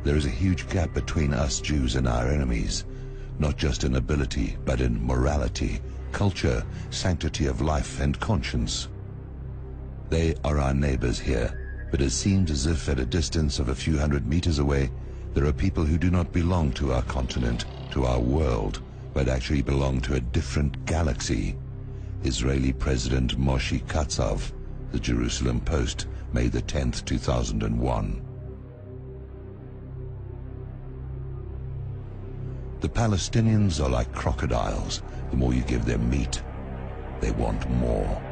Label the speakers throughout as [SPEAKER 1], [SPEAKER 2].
[SPEAKER 1] There is a huge gap between us Jews and our enemies, not just in ability, but in morality, culture, sanctity of life, and conscience. They are our neighbors here, but it seems as if at a distance of a few hundred meters away, there are people who do not belong to our continent, to our world, but actually belong to a different galaxy. Israeli President Moshe Katsav, the Jerusalem Post, May the 10th, 2001. The Palestinians are like crocodiles. The more you give them meat, they want more.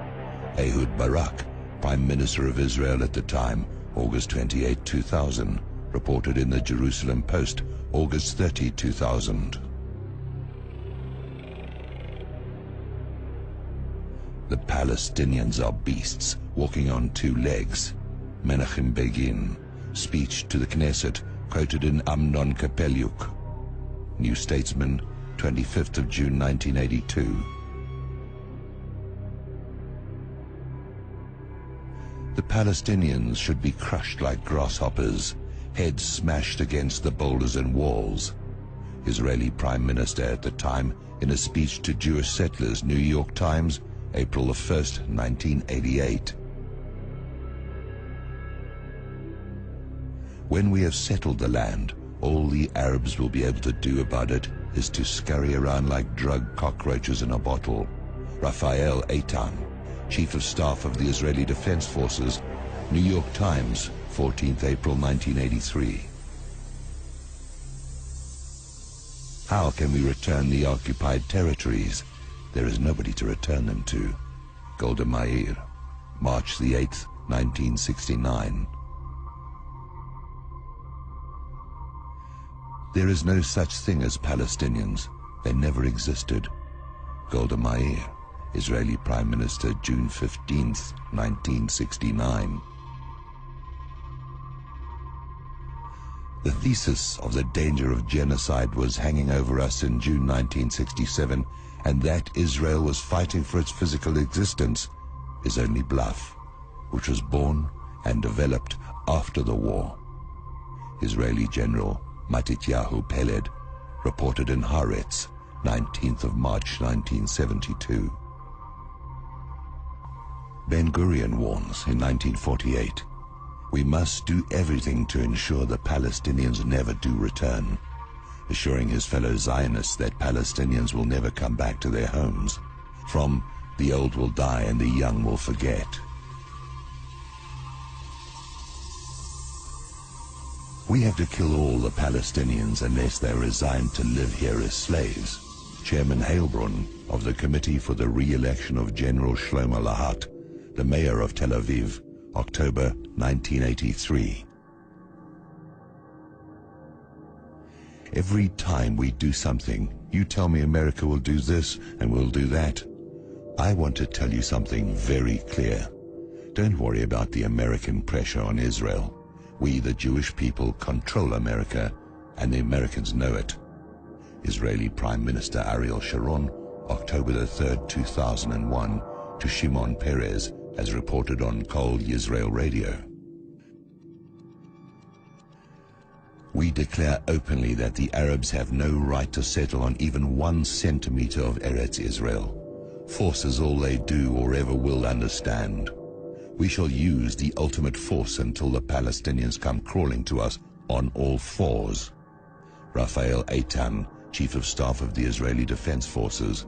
[SPEAKER 1] Ehud Barak, Prime Minister of Israel at the time, August 28, 2000, reported in the Jerusalem Post, August 30, 2000. The Palestinians are beasts, walking on two legs. Menachem Begin, speech to the Knesset, quoted in Amnon Kapelyuk. New Statesman, 25th of June 1982. The Palestinians should be crushed like grasshoppers, heads smashed against the boulders and walls. Israeli Prime Minister at the time, in a speech to Jewish settlers, New York Times, April 1st, 1988. When we have settled the land, all the Arabs will be able to do about it is to scurry around like drug cockroaches in a bottle. Raphael Eitan, Chief of Staff of the Israeli Defense Forces, New York Times, 14th April 1983. How can we return the occupied territories? There is nobody to return them to. Golda Meir, March the 8th, 1969. There is no such thing as Palestinians. They never existed. Golda Meir, Israeli Prime Minister, June 15th, 1969. The thesis of the danger of genocide was hanging over us in June 1967, and that Israel was fighting for its physical existence is only bluff, which was born and developed after the war. Israeli General Matityahu Peled reported in Haaretz, 19th of March 1972. Ben-Gurion warns in 1948, "We must do everything to ensure the Palestinians never do return," assuring his fellow Zionists that Palestinians will never come back to their homes. From "the old will die and the young will forget." We have to kill all the Palestinians unless they resign to live here as slaves. Chairman Heilbron of the Committee for the Re-election of General Shlomo Lahat, the mayor of Tel Aviv, October 1983. Every time we do something, you tell me America will do this and will do that. I want to tell you something very clear. Don't worry about the American pressure on Israel. We, the Jewish people, control America, and the Americans know it. Israeli Prime Minister Ariel Sharon, October the 3rd, 2001, to Shimon Peres, as reported on Kol Yisrael Radio. We declare openly that the Arabs have no right to settle on even 1 centimeter of Eretz Israel. Force is all they do or ever will understand. We shall use the ultimate force until the Palestinians come crawling to us on all fours. Raphael Eitan, Chief of Staff of the Israeli Defense Forces.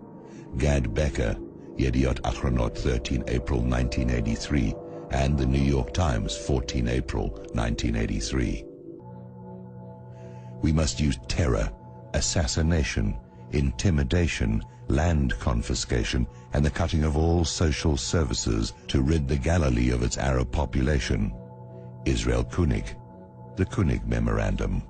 [SPEAKER 1] Gad Becker, Yediot Achronot, 13 April 1983, and the New York Times, 14 April 1983. We must use terror, assassination, intimidation, land confiscation, and the cutting of all social services to rid the Galilee of its Arab population. Israel Kunig, the Kunig Memorandum.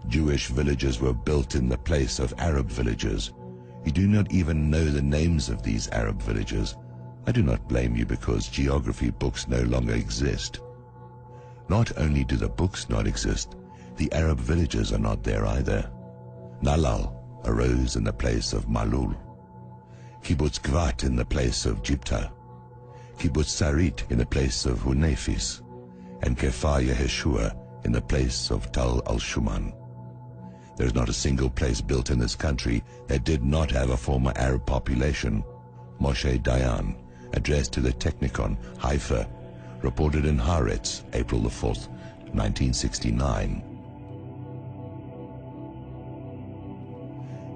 [SPEAKER 1] Jewish villages were built in the place of Arab villages. You do not even know the names of these Arab villages. I do not blame you because geography books no longer exist. Not only do the books not exist, the Arab villages are not there either. Nalal arose in the place of Malul, Kibbutz Gvat in the place of Jipta, Kibbutz Sarit in the place of Hunefis, and Kefar Yeshua in the place of Tal al-Shuman. There is not a single place built in this country that did not have a former Arab population. Moshe Dayan, addressed to the Technikon, Haifa, reported in Haaretz, April the 4th, 1969.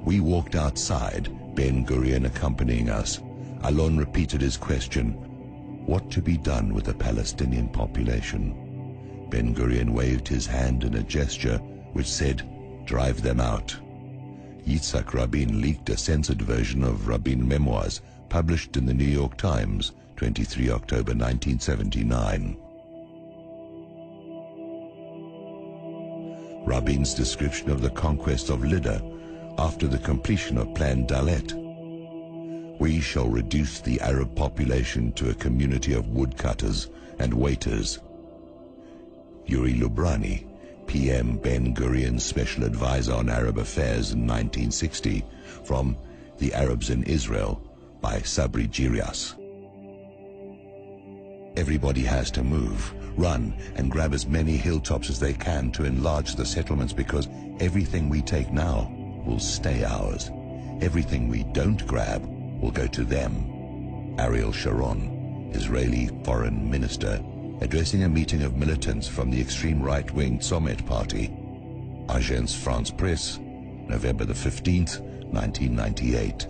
[SPEAKER 1] We walked outside, Ben Gurion accompanying us. Alon repeated his question, what to be done with the Palestinian population? Ben Gurion waved his hand in a gesture which said, drive them out. Yitzhak Rabin leaked a censored version of Rabin memoirs published in the New York Times, 23 October 1979. Rabin's description of the conquest of Lydda after the completion of Plan Dalet. We shall reduce the Arab population to a community of woodcutters and waiters. Yuri Lubrani, PM Ben Gurion's special advisor on Arab affairs in 1960, from The Arabs in Israel by Sabri Girias. Everybody has to move, run, and grab as many hilltops as they can to enlarge the settlements, because everything we take now will stay ours. Everything we don't grab will go to them. Ariel Sharon, Israeli foreign minister, addressing a meeting of militants from the extreme right-wing Tzomet party. Agence France Presse, November the 15th, 1998.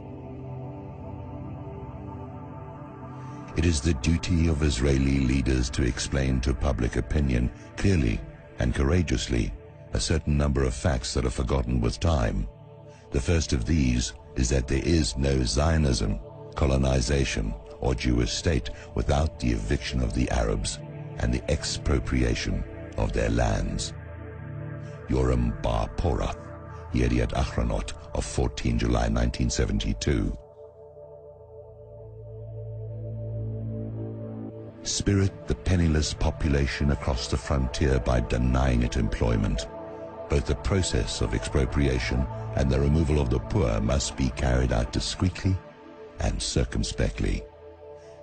[SPEAKER 1] It is the duty of Israeli leaders to explain to public opinion clearly and courageously a certain number of facts that are forgotten with time. The first of these is that there is no Zionism, colonization, or Jewish state without the eviction of the Arabs and the expropriation of their lands. Yoram Bar Porath, Yediat Achronot of 14 July 1972. Spirit the penniless population across the frontier by denying it employment. Both the process of expropriation and the removal of the poor must be carried out discreetly and circumspectly.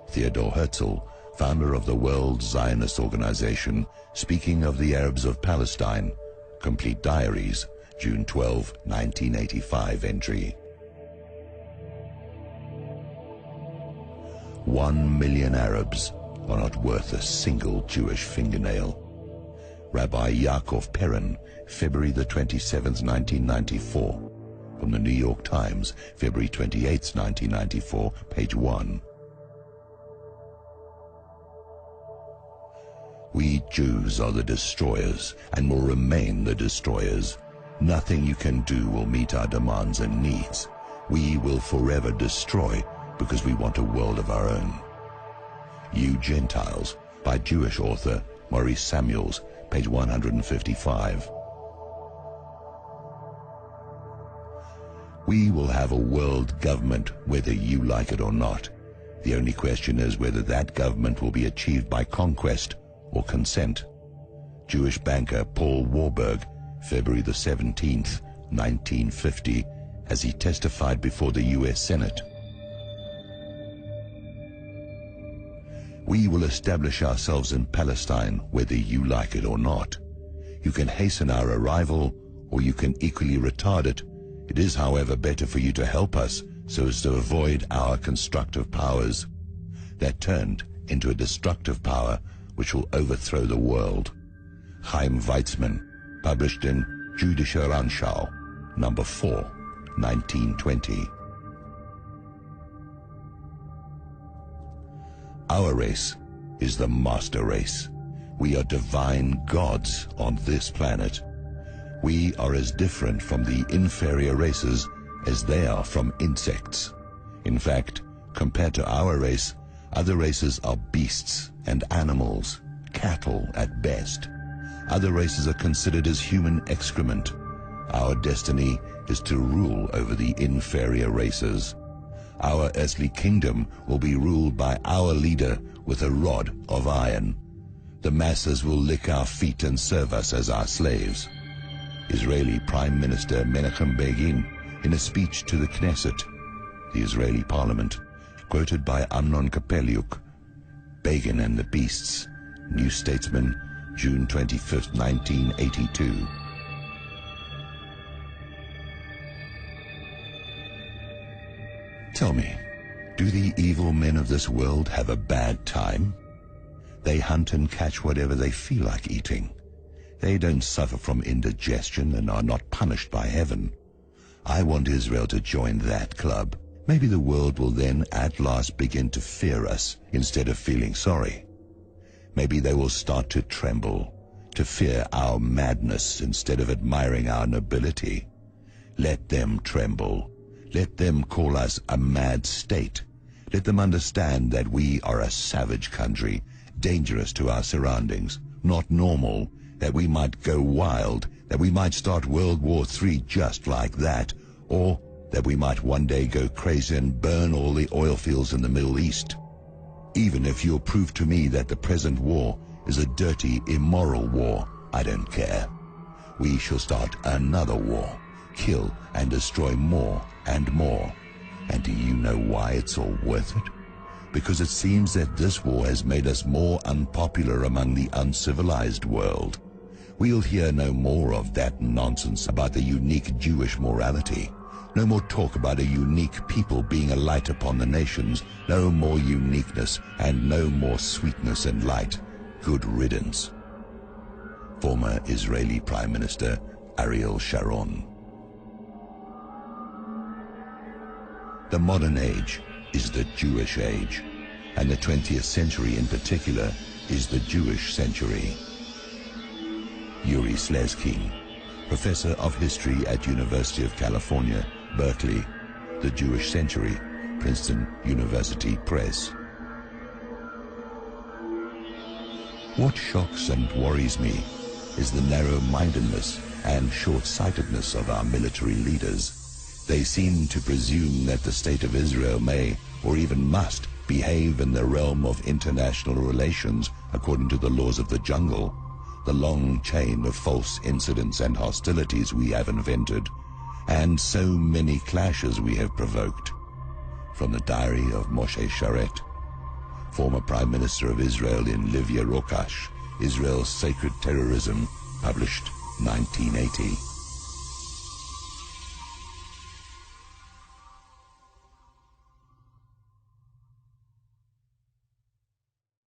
[SPEAKER 1] Theodor Herzl, founder of the World Zionist Organization, speaking of the Arabs of Palestine, Complete Diaries, June 12, 1985 entry. 1 million Arabs are not worth a single Jewish fingernail. Rabbi Yaakov Perrin, February the 27th, 1994. From the New York Times, February 28th, 1994, page 1. We Jews are the destroyers and will remain the destroyers. Nothing you can do will meet our demands and needs. We will forever destroy because we want a world of our own. You Gentiles, by Jewish author Maurice Samuels, page 155. We will have a world government whether you like it or not. The only question is whether that government will be achieved by conquest or consent. Jewish banker Paul Warburg, February the 17th, 1950, as he testified before the U.S. Senate. We will establish ourselves in Palestine whether you like it or not. You can hasten our arrival, or you can equally retard it. It is, however, better for you to help us so as to avoid our constructive powers that turned into a destructive power which will overthrow the world. Chaim Weizmann, published in Jüdische Rundschau, number 4, 1920. Our race is the master race. We are divine gods on this planet. We are as different from the inferior races as they are from insects. In fact, compared to our race, other races are beasts and animals, cattle at best. Other races are considered as human excrement. Our destiny is to rule over the inferior races. Our earthly kingdom will be ruled by our leader with a rod of iron. The masses will lick our feet and serve us as our slaves. Israeli Prime Minister Menachem Begin, in a speech to the Knesset, the Israeli parliament, quoted by Amnon Kapeliuk, Begin and the Beasts, New Statesman, June 25, 1982. Tell me, do the evil men of this world have a bad time? They hunt and catch whatever they feel like eating. They don't suffer from indigestion and are not punished by heaven. I want Israel to join that club. Maybe the world will then at last begin to fear us instead of feeling sorry. Maybe they will start to tremble, to fear our madness instead of admiring our nobility. Let them tremble. Let them call us a mad state. Let them understand that we are a savage country, dangerous to our surroundings, not normal, that we might go wild, that we might start World War III just like that, or that we might one day go crazy and burn all the oil fields in the Middle East. Even if you'll prove to me that the present war is a dirty, immoral war, I don't care. We shall start another war, kill and destroy more and more. And do you know why it's all worth it? Because it seems that this war has made us more unpopular among the uncivilized world. We'll hear no more of that nonsense about the unique Jewish morality. No more talk about a unique people being a light upon the nations. No more uniqueness and no more sweetness and light. Good riddance. Former Israeli Prime Minister Ariel Sharon. The modern age is the Jewish age, and the 20th century in particular is the Jewish century. Yuri Slezkine, Professor of History at University of California, Berkeley, The Jewish Century, Princeton University Press. What shocks and worries me is the narrow-mindedness and short-sightedness of our military leaders. They seem to presume that the state of Israel may, or even must, behave in the realm of international relations according to the laws of the jungle, the long chain of false incidents and hostilities we have invented, and so many clashes we have provoked. From the diary of Moshe Sharet, former Prime Minister of Israel in Livia Rokash, Israel's Sacred Terrorism, published 1980.